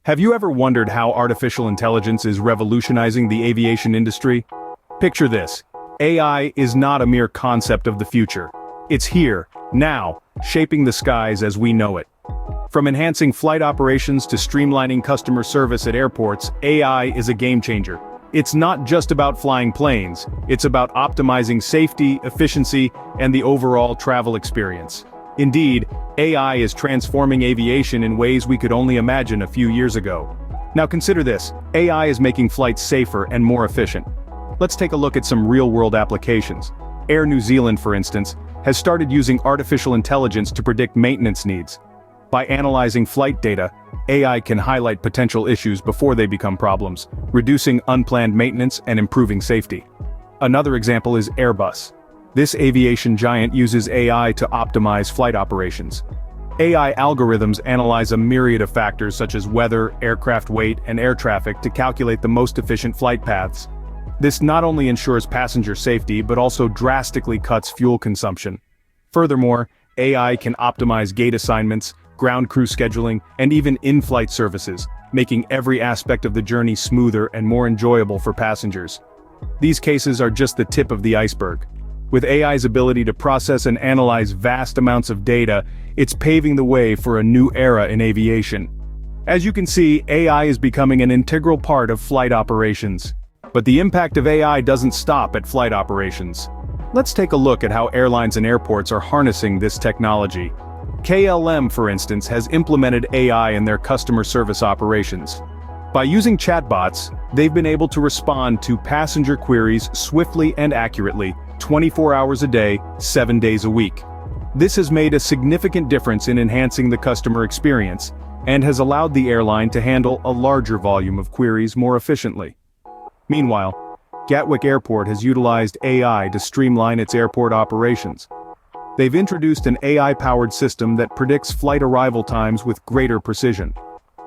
Have you ever wondered how artificial intelligence is revolutionizing the aviation industry? Picture this. AI is not a mere concept of the future. It's here, now, shaping the skies as we know it. From enhancing flight operations to streamlining customer service at airports, AI is a game-changer. It's not just about flying planes, it's about optimizing safety, efficiency, and the overall travel experience. Indeed, AI is transforming aviation in ways we could only imagine a few years ago. Now consider this, AI is making flights safer and more efficient. Let's take a look at some real-world applications. Air New Zealand, for instance, has started using artificial intelligence to predict maintenance needs. By analyzing flight data, AI can highlight potential issues before they become problems, reducing unplanned maintenance and improving safety. Another example is Airbus. This aviation giant uses AI to optimize flight operations. AI algorithms analyze a myriad of factors such as weather, aircraft weight, and air traffic to calculate the most efficient flight paths. This not only ensures passenger safety but also drastically cuts fuel consumption. Furthermore, AI can optimize gate assignments, ground crew scheduling, and even in-flight services, making every aspect of the journey smoother and more enjoyable for passengers. These cases are just the tip of the iceberg. With AI's ability to process and analyze vast amounts of data, it's paving the way for a new era in aviation. As you can see, AI is becoming an integral part of flight operations. But the impact of AI doesn't stop at flight operations. Let's take a look at how airlines and airports are harnessing this technology. KLM, for instance, has implemented AI in their customer service operations. By using chatbots, they've been able to respond to passenger queries swiftly and accurately, 24 hours a day, 7 days a week. This has made a significant difference in enhancing the customer experience, and has allowed the airline to handle a larger volume of queries more efficiently. Meanwhile, Gatwick Airport has utilized AI to streamline its airport operations. They've introduced an AI-powered system that predicts flight arrival times with greater precision.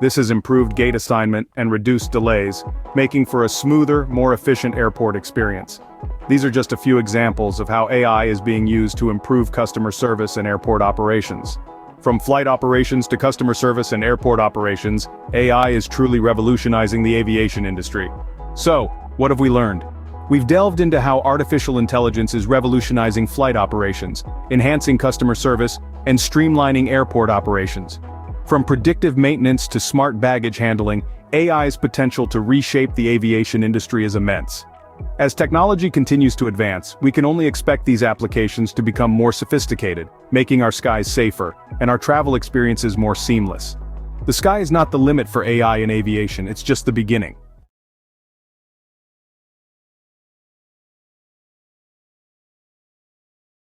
This has improved gate assignment and reduced delays, making for a smoother, more efficient airport experience. These are just a few examples of how AI is being used to improve customer service and airport operations. From flight operations to customer service and airport operations, AI is truly revolutionizing the aviation industry. So, what have we learned? We've delved into how artificial intelligence is revolutionizing flight operations, enhancing customer service, and streamlining airport operations. From predictive maintenance to smart baggage handling, AI's potential to reshape the aviation industry is immense. As technology continues to advance, we can only expect these applications to become more sophisticated, making our skies safer, and our travel experiences more seamless. The sky is not the limit for AI in aviation, it's just the beginning.